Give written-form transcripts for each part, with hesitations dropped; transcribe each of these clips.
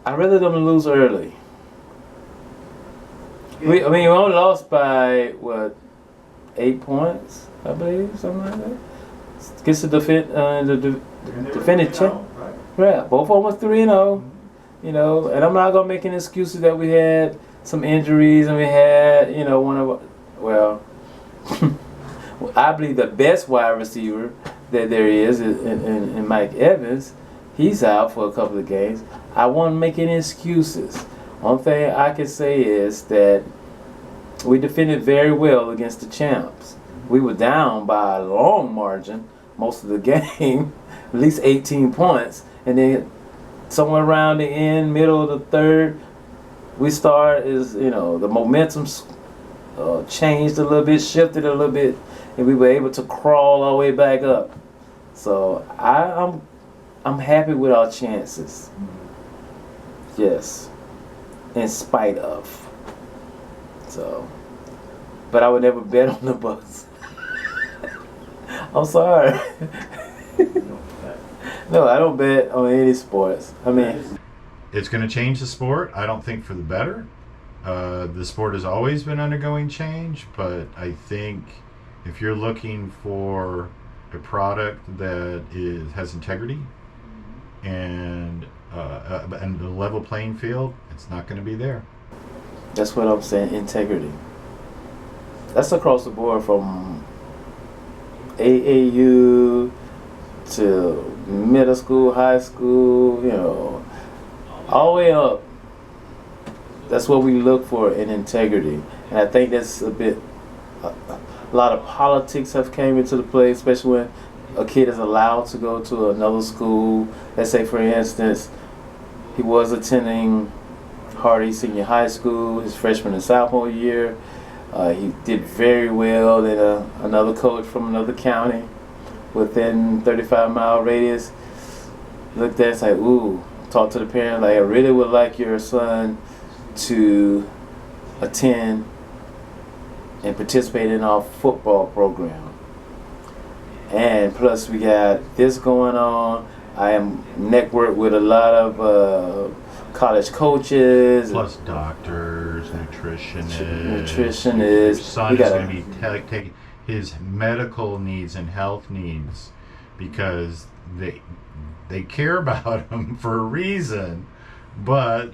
I'd rather them lose early. We only lost by what, 8 points, I believe, something like that. Gets the defending champ. Right, both of them was 3-0. You know, and I'm not gonna make any excuses that we had some injuries and we had, you know, one of, well, I believe the best wide receiver that there is in Mike Evans. He's out for a couple of games. I won't make any excuses. One thing I can say is that we defended very well against the champs. We were down by a long margin most of the game, at least 18 points, and then somewhere around the end, middle of the third, we start is, you know, the momentum changed a little bit, shifted a little bit, and we were able to crawl our way back up. So I'm happy with our chances. Yes, in spite of. So, but I would never bet on the Bucks. I'm sorry. No, I don't bet on any sports. I mean, it's going to change the sport. I don't think for the better. The sport has always been undergoing change, but I think if you're looking for a product that has integrity and a level playing field, it's not going to be there. That's what I'm saying, integrity. That's across the board from AAU to middle school, high school, you know, all the way up. That's what we look for in integrity. And I think that's a lot of politics have came into the play, especially when a kid is allowed to go to another school. Let's say, for instance, he was attending Hardy Senior High School his freshman and sophomore year. He did very well. Then another coach from another county within 35-mile radius looked at it and said, ooh, talked to the parent, like, I really would like your son to attend and participate in our football program. And plus we got this going on. I am networked with a lot of college coaches. Plus doctors, nutritionists. Your son is going to be taking his medical needs and health needs because they care about him for a reason, but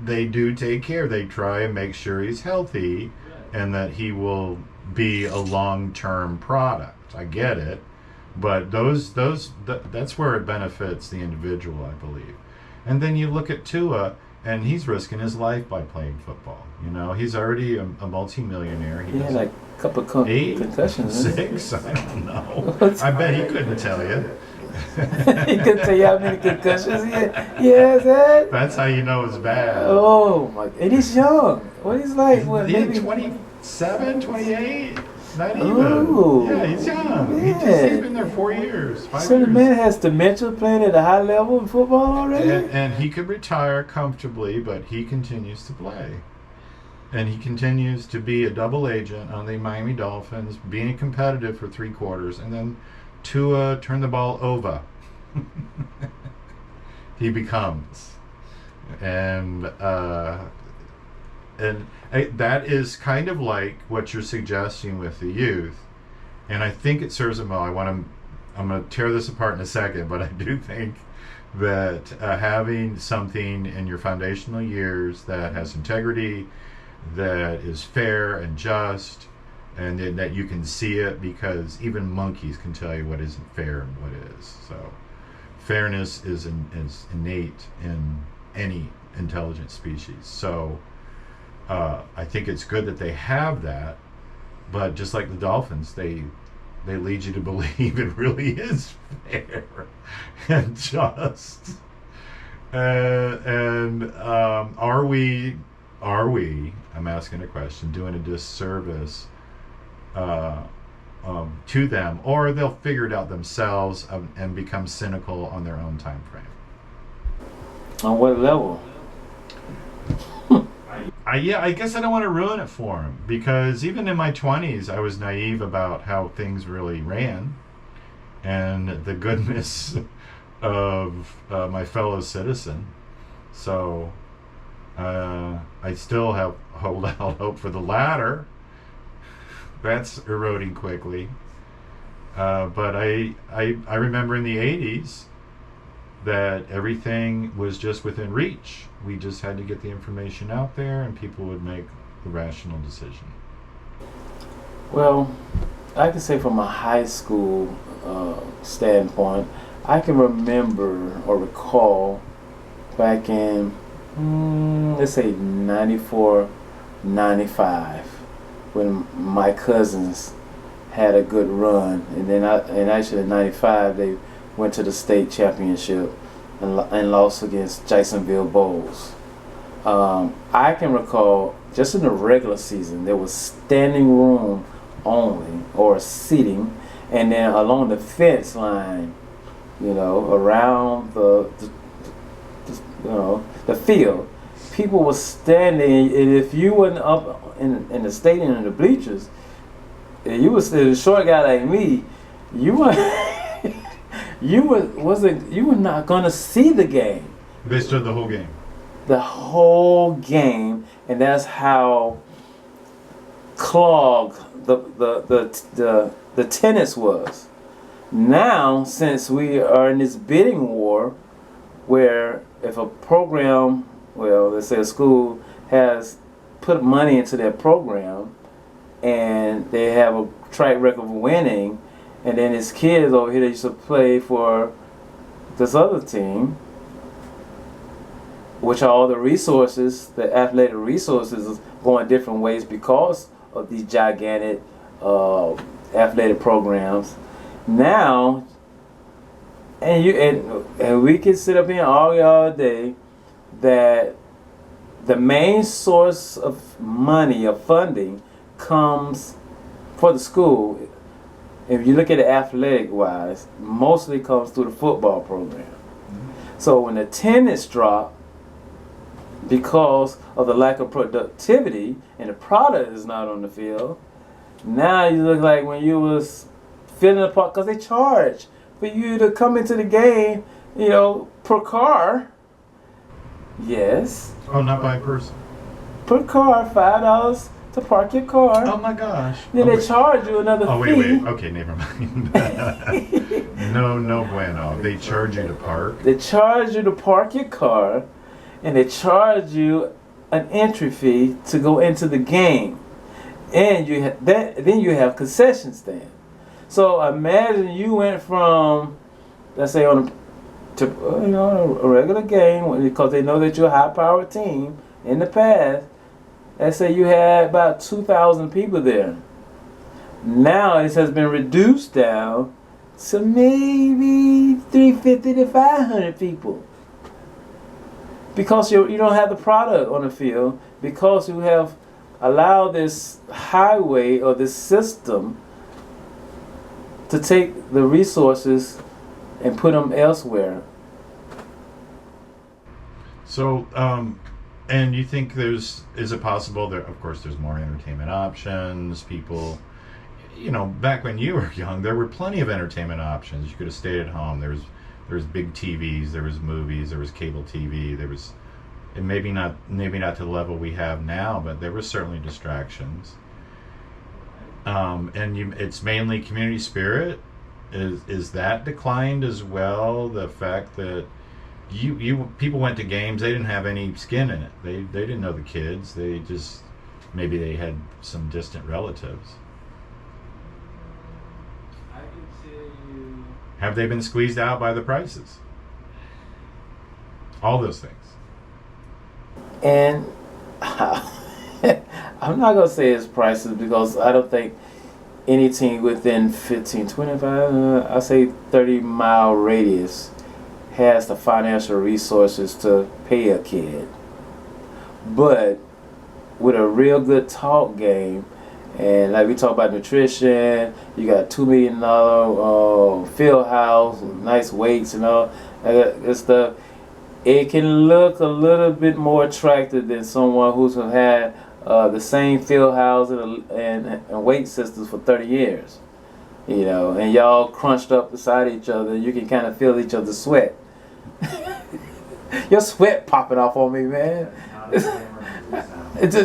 they do take care. They try and make sure he's healthy and that he will be a long-term product. I get it, but that's where it benefits the individual, I believe. And then you look at Tua, and he's risking his life by playing football. You know, he's already a multi-millionaire. He had like a couple of concussions. 6? I don't know. I bet he couldn't tell you. He couldn't tell you how many concussions he has had. That's how you know it's bad. Oh my! And he's young. What he's like? What, he's maybe 27, 28? Not even. Oh, yeah, he's young. He's been there 4 years, 5 so years. So the man has dementia, playing at a high level in football already? And he could retire comfortably, but he continues to play. And he continues to be a double agent on the Miami Dolphins, being competitive for 3 quarters, and then Tua turn the ball over. He becomes. And that is kind of like what you're suggesting with the youth, and I think it serves them well. I'm going to tear this apart in a second, but I do think that having something in your foundational years that has integrity, that is fair and just, and that you can see it, because even monkeys can tell you what isn't fair and what is. So fairness is innate in any intelligent species. So I think it's good that they have that, but just like the Dolphins, they lead you to believe it really is fair and just. Are we? I'm asking a question. Doing a disservice to them, or they'll figure it out themselves and become cynical on their own time frame. On what level? I guess I don't want to ruin it for him, because even in my 20s I was naive about how things really ran and the goodness of my fellow citizen, So I still hold out hope for the latter. That's eroding quickly. But I remember in the 80s that everything was just within reach. We just had to get the information out there and people would make the rational decision. Well, I can say from a high school standpoint, I can remember or recall back in, let's say 94, 95, when my cousins had a good run. And then and actually in 95, they went to the state championship and lost against Jacksonville Bulls. I can recall just in the regular season, there was standing room only, or seating, and then along the fence line, around the field, people were standing, and if you wasn't up in the stadium in the bleachers, and you was a short guy like me, you were you were not gonna see the game. They stood the whole game. The whole game, and that's how clogged the tennis was. Now, since we are in this bidding war, where if a program, well, let's say a school has put money into their program, and they have a track record of winning, and then his kids over here that used to play for this other team, which are all the resources, the athletic resources, is going different ways because of these gigantic athletic programs. Now, and we can sit up here and argue all day that the main source of money, of funding, comes for the school. If you look at it athletic-wise, mostly comes through the football program. Mm-hmm. So when attendance dropped, because of the lack of productivity and the product is not on the field, now you look like when you was filling the park, because they charge for you to come into the game, per car. Yes. Oh, not by person. Per car, $5 to park your car. Oh my gosh. Then they charge you another fee. Wait. Okay, never mind. No bueno. They charge you to park? They charge you to park your car, and they charge you an entry fee to go into the game. And then you have concession stand. So imagine you went from, let's say, a regular game, because they know that you're a high-powered team in the past. Let's say you had about 2,000 people there. Now it has been reduced down to maybe 350 to 500 people. Because you don't have the product on the field, because you have allowed this highway or this system to take the resources and put them elsewhere. So, and you think is it possible that, of course, there's more entertainment options, people, back when you were young, there were plenty of entertainment options. You could have stayed at home. There was big TVs, there was movies, there was cable TV, there was, and maybe not to the level we have now, but there were certainly distractions. And it's mainly community spirit. Is that declined as well? The fact that people went to games, they didn't have any skin in it. They didn't know the kids. Maybe they had some distant relatives. I can tell you. Have they been squeezed out by the prices? All those things. And I'm not going to say it's prices, because I don't think any team within 15, 25, I say 30-mile radius has the financial resources to pay a kid. But with a real good talk game, and like we talk about nutrition, you got $2 million field house, nice weights and all that stuff. It can look a little bit more attractive than someone who's had the same field house and weight systems for 30 years. And y'all crunched up beside each other. You can kind of feel each other's sweat. Your sweat popping off on me, man. That's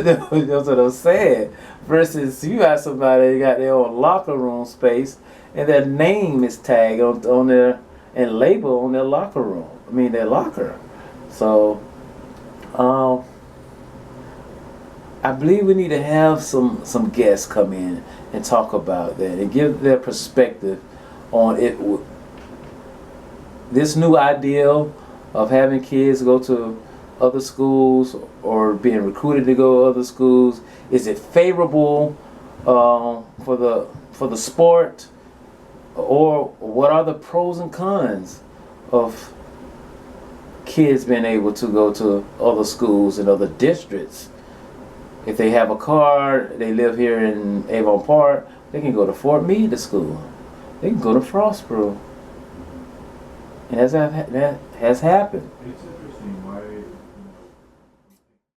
what I'm saying. Versus you got somebody that got their own locker room space and their name is tagged on their and labeled on their locker room. I mean their locker. So I believe we need to have some guests come in and talk about that and give their perspective on it. This new ideal of having kids go to other schools or being recruited to go to other schools, is it favorable for the sport, or what are the pros and cons of kids being able to go to other schools and other districts? If they have a car, they live here in Avon Park, they can go to Fort Meade to school. They can go to Frostboro. And that has happened.